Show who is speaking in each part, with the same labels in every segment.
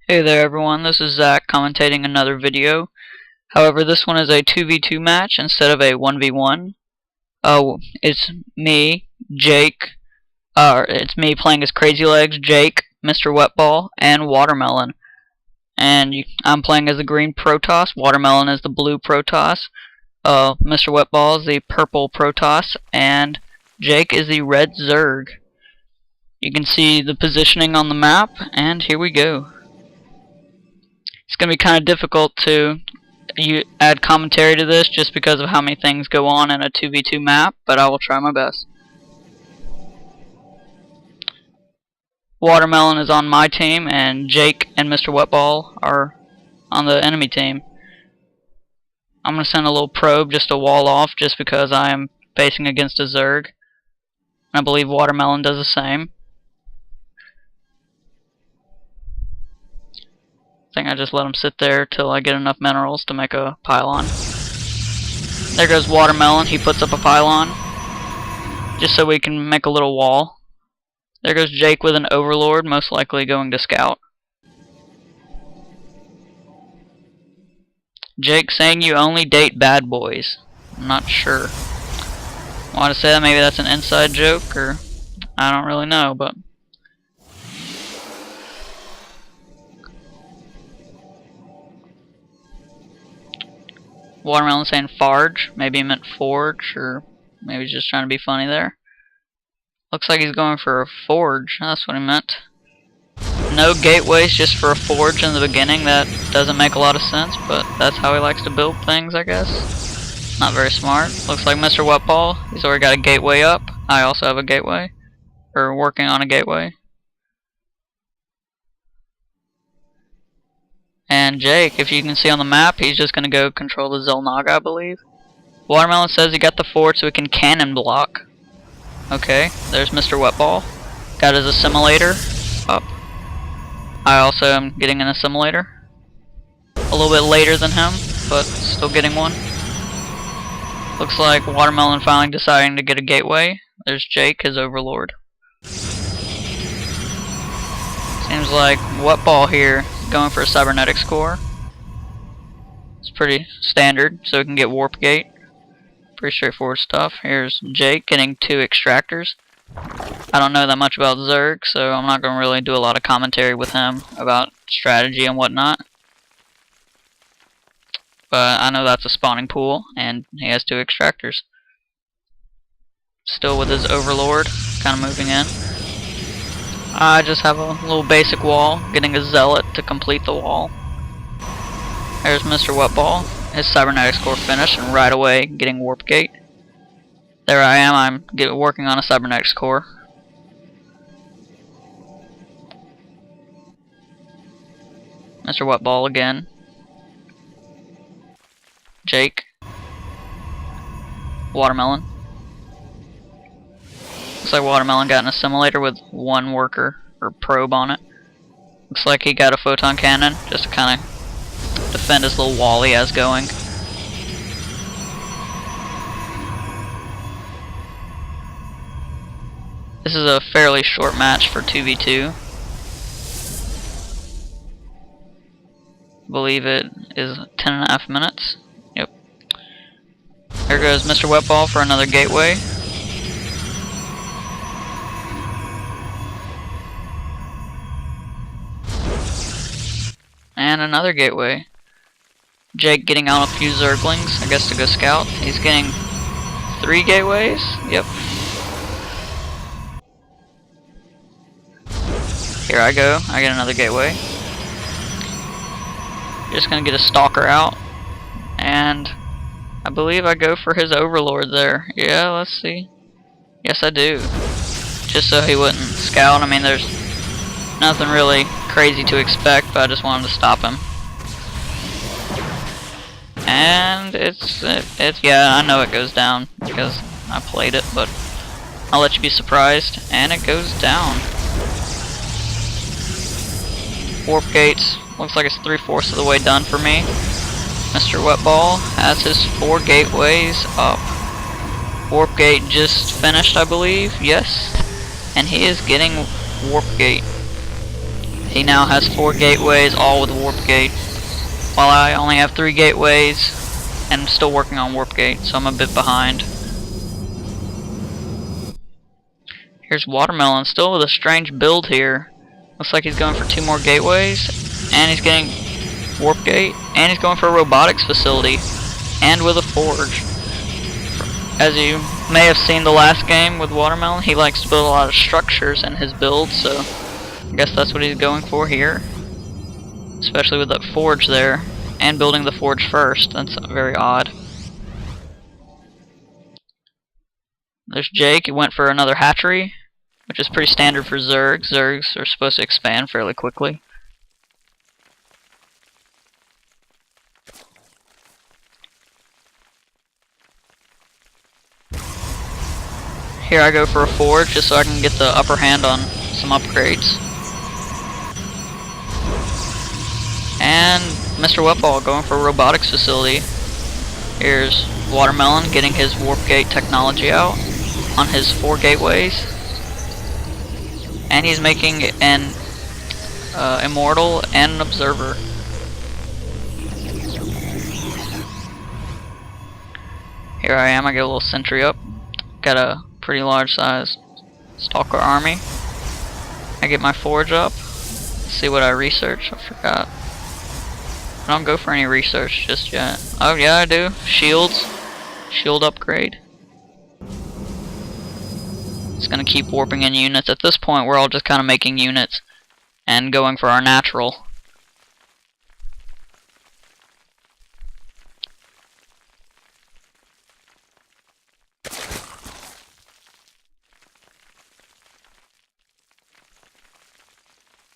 Speaker 1: Hey there everyone, this is Zach commentating another video. However, this one is a 2v2 match instead of a 1v1. It's me, Jake, it's me playing as Crazylegs, Jake, Mrwetball, and Watermelon. And I'm playing as the green Protoss, Watermelon is the blue Protoss, Mrwetball is the purple Protoss, and Jake is the red Zerg. You can see the positioning on the map, and here we go. It's going to be kind of difficult to add commentary to this just because of how many things go on in a 2v2 map, but I will try my best. Watermelon is on my team, and Jake and Mrwetball are on the enemy team. I'm going to send a little probe just to wall off just because I am facing against a Zerg. And I believe Watermelon does the same. I think I just let him sit there till I get enough minerals to make a pylon. There goes Watermelon, he puts up a pylon just so we can make a little wall. There goes Jake with an overlord, most likely going to scout. Jake saying you only date bad boys. I'm not sure. Want to say that? Maybe that's an inside joke, or I don't really know, but Watermelon saying Farge, maybe he meant Forge, or maybe he's just trying to be funny there. Looks like he's going for a Forge, that's what he meant. No gateways just for a Forge in the beginning, that doesn't make a lot of sense, but that's how he likes to build things, I guess. Not very smart. Looks like Mr. Wetball, he's already got a gateway up. I also have a gateway, or working on a gateway. And Jake, if you can see on the map, he's just going to go control the Zelnaga, I believe. Watermelon says he got the fort so he can cannon block. Okay, there's Mr. Wetball. Got his assimilator up. I also am getting an assimilator. A little bit later than him, but still getting one. Looks like Watermelon finally deciding to get a gateway. There's Jake, his overlord. Seems like Wetball here going for a cybernetics core. It's pretty standard, so we can get warp gate. Pretty straightforward stuff. Here's Jake getting 2 extractors. I don't know that much about Zerg, so I'm not going to really do a lot of commentary with him about strategy and whatnot. But I know that's a spawning pool, and he has 2 extractors. Still with his overlord, kind of moving in. I just have a little basic wall, getting a zealot to complete the wall. There's Mr. Wetball, his cybernetics core finished, and right away getting warp gate. There I am, I'm working on a cybernetics core. Mr. Wetball again. Jake. Watermelon. Looks like Watermelon got an assimilator with 1 worker or probe on it. Looks like he got a photon cannon just to kind of defend his little wall he has going. This is a fairly short match for 2v2. I believe it is 10.5 minutes. Yep. There goes Mr. Wetball for another gateway. And another gateway. Jake getting out a few Zerglings, I guess to go scout. He's getting 3 gateways. Yep. Here I go. I get another gateway. Just gonna get a stalker out. And I believe I go for his overlord there. Yeah, let's see. Yes, I do. Just so he wouldn't scout. I mean, there's nothing really crazy to expect, but I just wanted to stop him. And it's yeah, I know it goes down because I played it, but I'll let you be surprised. And it goes down. Warp gates. Looks like it's 3/4 of the way done for me. Mr. Wetball has his 4 gateways up. Warp gate just finished, I believe. Yes. And he is getting warp gate. He now has 4 gateways, all with warp gate, while I only have 3 gateways and I'm still working on warp gate, so I'm a bit behind. Here's Watermelon, still with a strange build here. Looks like he's going for 2 more gateways, and he's getting warp gate, and he's going for a robotics facility, and with a forge. As you may have seen the last game with Watermelon, he likes to build a lot of structures in his build, so I guess that's what he's going for here. Especially with that forge there, and building the forge first. That's very odd. There's Jake. He went for another hatchery, which is pretty standard for Zergs. Zergs are supposed to expand fairly quickly. Here I go for a forge just so I can get the upper hand on some upgrades. And Mr. Wetball going for a robotics facility. Here's Watermelon getting his warp gate technology out on his 4 gateways. And he's making an immortal and an observer. Here I am, I get a little sentry up. Got a pretty large size stalker army. I get my forge up. Let's see what I research. I forgot. I don't go for any research just yet. Oh yeah, I do. Shields. Shield upgrade. It's gonna keep warping in units. At this point we're all just kinda making units and going for our natural.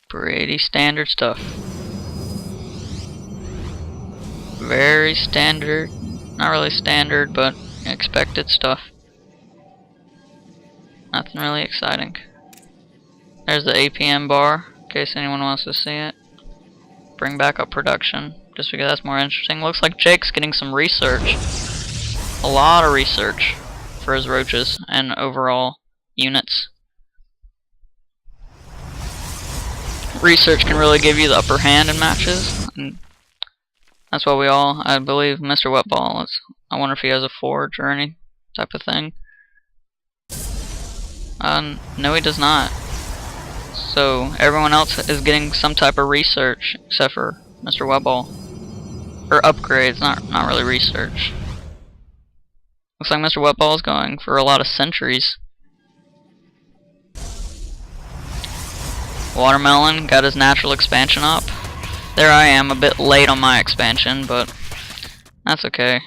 Speaker 1: Pretty standard stuff. Very standard. Not really standard, but expected stuff. Nothing really exciting. There's the APM bar, in case anyone wants to see it. Bring back up production, just because that's more interesting. Looks like Jake's getting some research. A lot of research for his roaches and overall units. Research can really give you the upper hand in matches, and that's what we all, I believe, Mr. Wetball is. I wonder if he has a forge or any type of thing. No, he does not. So everyone else is getting some type of research except for Mr. Wetball, or upgrades, not really research. Looks like Mr. Wetball is going for a lot of sentries. Watermelon got his natural expansion up. There I am, a bit late on my expansion, but that's okay.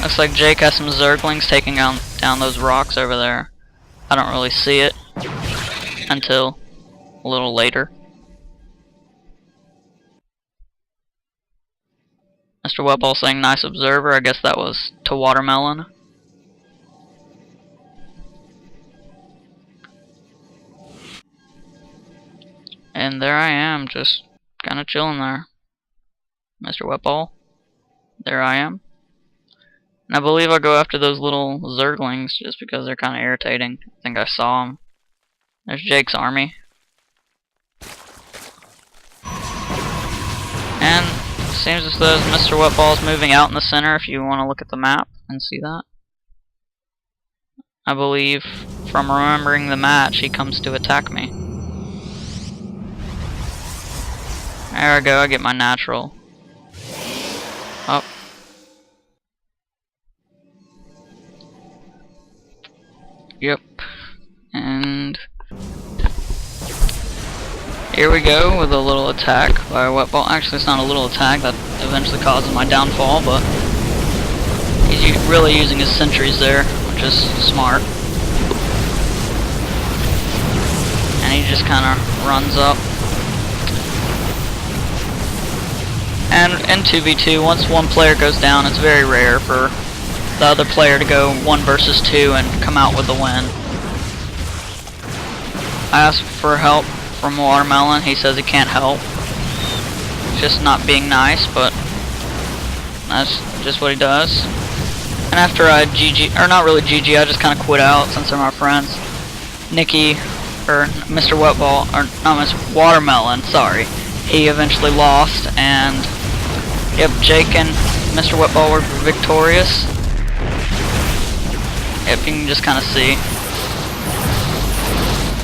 Speaker 1: Looks like Jake has some Zerglings taking down those rocks over there. I don't really see it until a little later. Mr. Wetball saying nice observer. I guess that was to Watermelon. And there I am, just kinda chilling there. Mr. Wetball. There I am. And I believe I'll go after those little Zerglings just because they're kinda irritating. I think I saw them. There's Jake's army. And it seems as though Mr. Wetball is moving out in the center if you want to look at the map and see that. I believe, from remembering the match, he comes to attack me. There I go, I get my natural. Oh. Yep. And here we go with a little attack by Wetball. Actually, it's not a little attack, that eventually causes my downfall, but he's really using his sentries there, which is smart. And he just kind of runs up. And in 2v2, once one player goes down, it's very rare for the other player to go 1 versus 2 and come out with the win. I asked for help from Watermelon. He says he can't help. It's just not being nice, but that's just what he does. And after I GG, or not really GG, I just kind of quit out since they're my friends. Nikki or Mr. Wetball, or not Mr. Watermelon, sorry, he eventually lost, and yep, Jake and Mr. Wetball were victorious. Yep, you can just kind of see.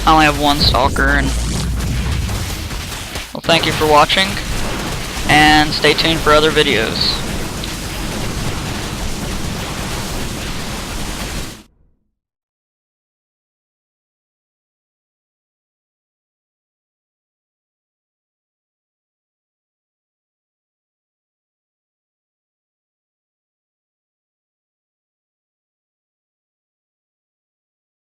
Speaker 1: I only have one stalker, and well, thank you for watching, and stay tuned for other videos.